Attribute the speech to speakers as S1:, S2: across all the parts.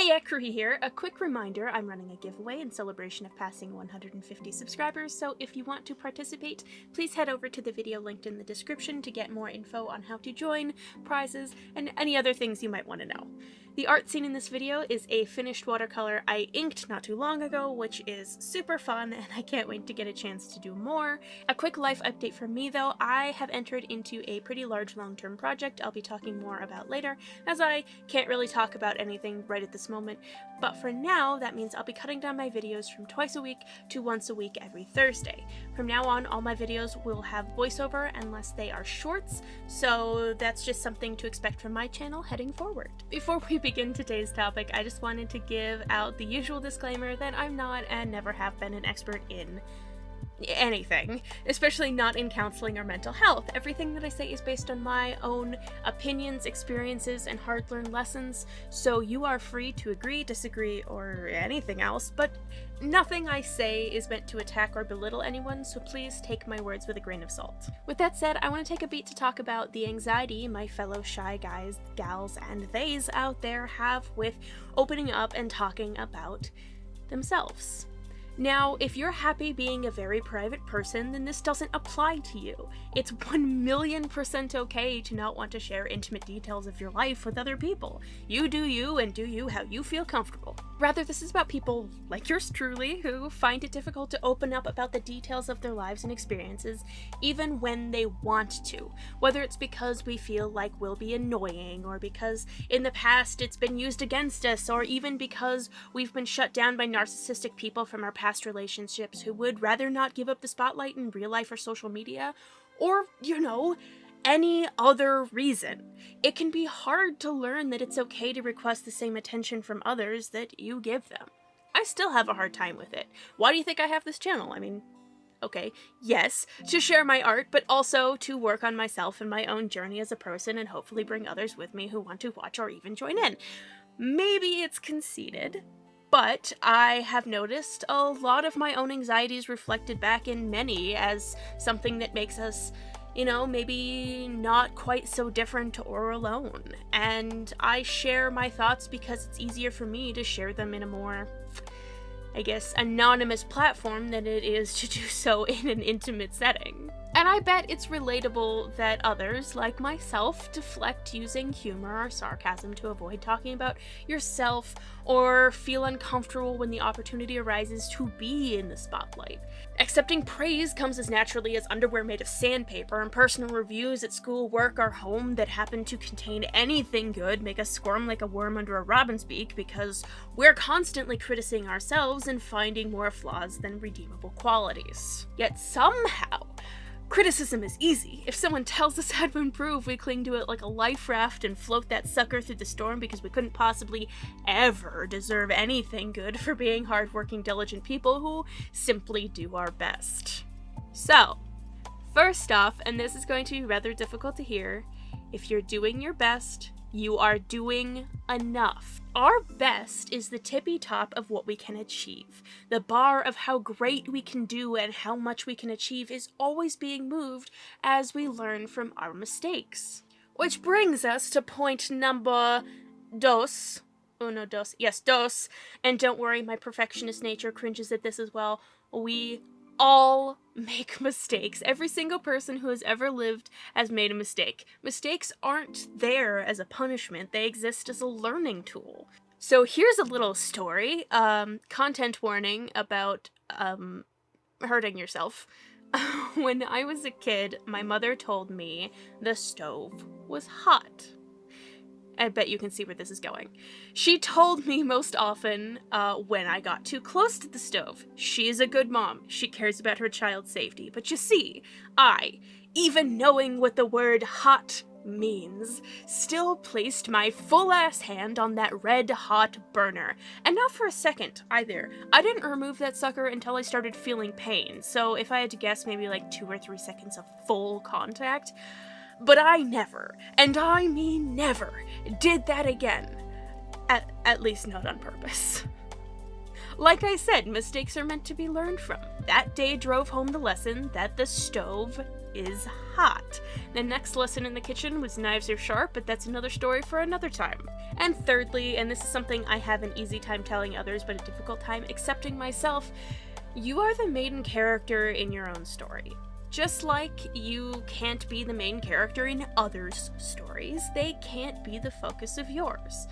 S1: Hey, Kruhee here. A quick reminder, I'm running a giveaway in celebration of passing 150 subscribers, so if you want to participate, please head over to the video linked in the description to get more info on how to join, prizes, and any other things you might want to know. The art seen in this video is a finished watercolor I inked not too long ago, which is super fun, and I can't wait to get a chance to do more. A quick life update from me though, I have entered into a pretty large long-term project I'll be talking more about later, as I can't really talk about anything right at this moment, but for now that means I'll be cutting down my videos from twice a week to once a week every Thursday. From now on, all my videos will have voiceover unless they are shorts, so that's just something to expect from my channel heading forward. Before we begin today's topic, I just wanted to give out the usual disclaimer that I'm not and never have been an expert in anything, especially not in counseling or mental health. Everything that I say is based on my own opinions, experiences, and hard-learned lessons, so you are free to agree, disagree, or anything else, but nothing I say is meant to attack or belittle anyone, so please take my words with a grain of salt. With that said, I want to take a beat to talk about the anxiety my fellow shy guys, gals, and theys out there have with opening up and talking about themselves. Now, if you're happy being a very private person, then this doesn't apply to you. It's 1,000,000% okay to not want to share intimate details of your life with other people. You do you, and do you how you feel comfortable. Rather, this is about people like yours truly who find it difficult to open up about the details of their lives and experiences, even when they want to. Whether it's because we feel like we'll be annoying, or because in the past it's been used against us, or even because we've been shut down by narcissistic people from our past relationships who would rather not give up the spotlight in real life or social media, or, any other reason. It can be hard to learn that it's okay to request the same attention from others that you give them. I still have a hard time with it. Why do you think I have this channel? I mean, okay, yes, to share my art, but also to work on myself and my own journey as a person and hopefully bring others with me who want to watch or even join in. Maybe it's conceited, but I have noticed a lot of my own anxieties reflected back in many as something that makes us, maybe not quite so different or alone. And I share my thoughts because it's easier for me to share them in a more, anonymous platform than it is to do so in an intimate setting. And I bet it's relatable that others, like myself, deflect using humor or sarcasm to avoid talking about yourself or feel uncomfortable when the opportunity arises to be in the spotlight. Accepting praise comes as naturally as underwear made of sandpaper, and personal reviews at school, work, or home that happen to contain anything good make us squirm like a worm under a robin's beak because we're constantly criticizing ourselves and finding more flaws than redeemable qualities. Yet somehow, criticism is easy. If someone tells us how to improve, we cling to it like a life raft and float that sucker through the storm because we couldn't possibly ever deserve anything good for being hardworking, diligent people who simply do our best. So, first off, and this is going to be rather difficult to hear, if you're doing your best, you are doing enough. Our best is the tippy top of what we can achieve. The bar of how great we can do and how much we can achieve is always being moved as we learn from our mistakes. Which brings us to point number dos. Uno, dos. Yes, dos. And don't worry, my perfectionist nature cringes at this as well. We all make mistakes. Every single person who has ever lived has made a mistake. Mistakes aren't there as a punishment, they exist as a learning tool. So here's a little story, content warning about hurting yourself. When I was a kid, my mother told me the stove was hot. I bet you can see where this is going. She told me most often when I got too close to the stove. She is a good mom. She cares about her child's safety. But you see, I, even knowing what the word hot means, still placed my full-ass hand on that red-hot burner. And not for a second, either. I didn't remove that sucker until I started feeling pain. So if I had to guess, maybe like 2 or 3 seconds of full contact. But I never, and I mean never, did that again. At least not on purpose. Like I said, mistakes are meant to be learned from. That day drove home the lesson that the stove is hot. The next lesson in the kitchen was knives are sharp, but that's another story for another time. And thirdly, and this is something I have an easy time telling others but a difficult time accepting myself, you are the main character in your own story. Just like you can't be the main character in others' stories, they can't be the focus of yours.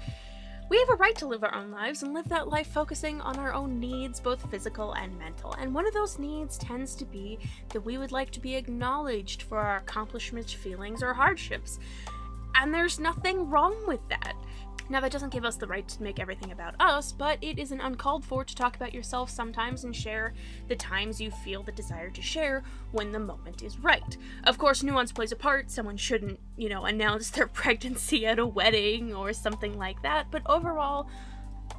S1: We have a right to live our own lives and live that life focusing on our own needs, both physical and mental. And one of those needs tends to be that we would like to be acknowledged for our accomplishments, feelings, or hardships. And there's nothing wrong with that. Now, that doesn't give us the right to make everything about us, but it isn't uncalled for to talk about yourself sometimes and share the times you feel the desire to share when the moment is right. Of course, nuance plays a part. Someone shouldn't, announce their pregnancy at a wedding or something like that, but overall,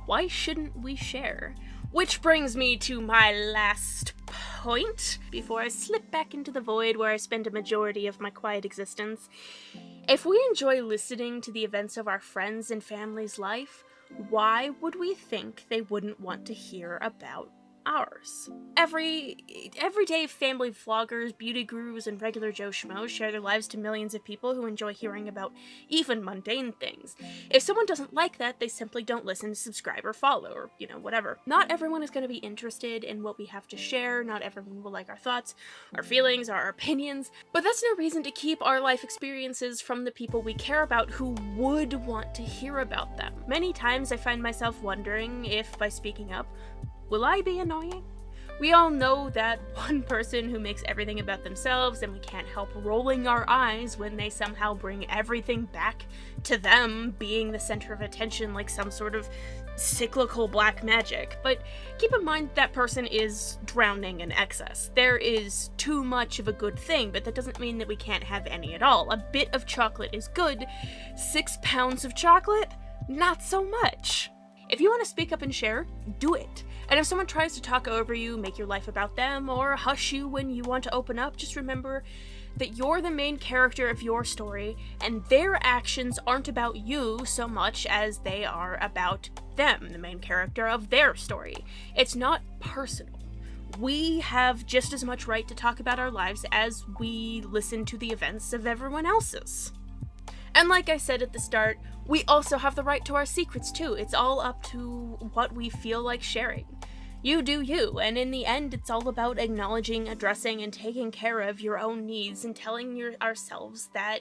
S1: why shouldn't we share? Which brings me to my last point, before I slip back into the void where I spend a majority of my quiet existence. If we enjoy listening to the events of our friends' and family's life, why would we think they wouldn't want to hear about ours? Everyday family vloggers, beauty gurus, and regular Joe Schmoes share their lives to millions of people who enjoy hearing about even mundane things. If someone doesn't like that, they simply don't listen, subscribe, or follow, or, whatever. Not everyone is going to be interested in what we have to share, not everyone will like our thoughts, our feelings, our opinions, but that's no reason to keep our life experiences from the people we care about who would want to hear about them. Many times I find myself wondering if, by speaking up, will I be annoying? We all know that one person who makes everything about themselves, and we can't help rolling our eyes when they somehow bring everything back to them being the center of attention like some sort of cyclical black magic. But keep in mind that person is drowning in excess. There is too much of a good thing, but that doesn't mean that we can't have any at all. A bit of chocolate is good. 6 pounds of chocolate? Not so much. If you want to speak up and share, do it. And if someone tries to talk over you, make your life about them, or hush you when you want to open up, just remember that you're the main character of your story, and their actions aren't about you so much as they are about them, the main character of their story. It's not personal. We have just as much right to talk about our lives as we listen to the events of everyone else's. And like I said at the start, we also have the right to our secrets too. It's all up to what we feel like sharing. You do you, and in the end, it's all about acknowledging, addressing, and taking care of your own needs and telling ourselves that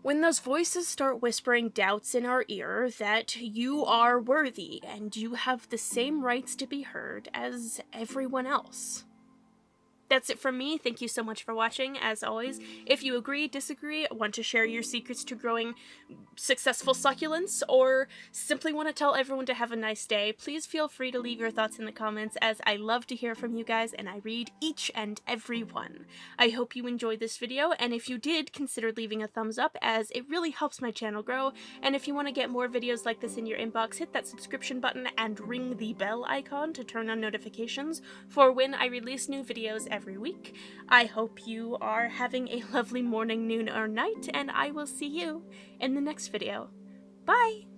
S1: when those voices start whispering doubts in our ear, that you are worthy and you have the same rights to be heard as everyone else. That's it from me. Thank you so much for watching. As always, if you agree, disagree, want to share your secrets to growing successful succulents, or simply want to tell everyone to have a nice day, please feel free to leave your thoughts in the comments, as I love to hear from you guys and I read each and every one. I hope you enjoyed this video, and if you did, consider leaving a thumbs up, as it really helps my channel grow. And if you want to get more videos like this in your inbox, hit that subscription button and ring the bell icon to turn on notifications for when I release new videos every week. I hope you are having a lovely morning, noon, or night, and I will see you in the next video. Bye!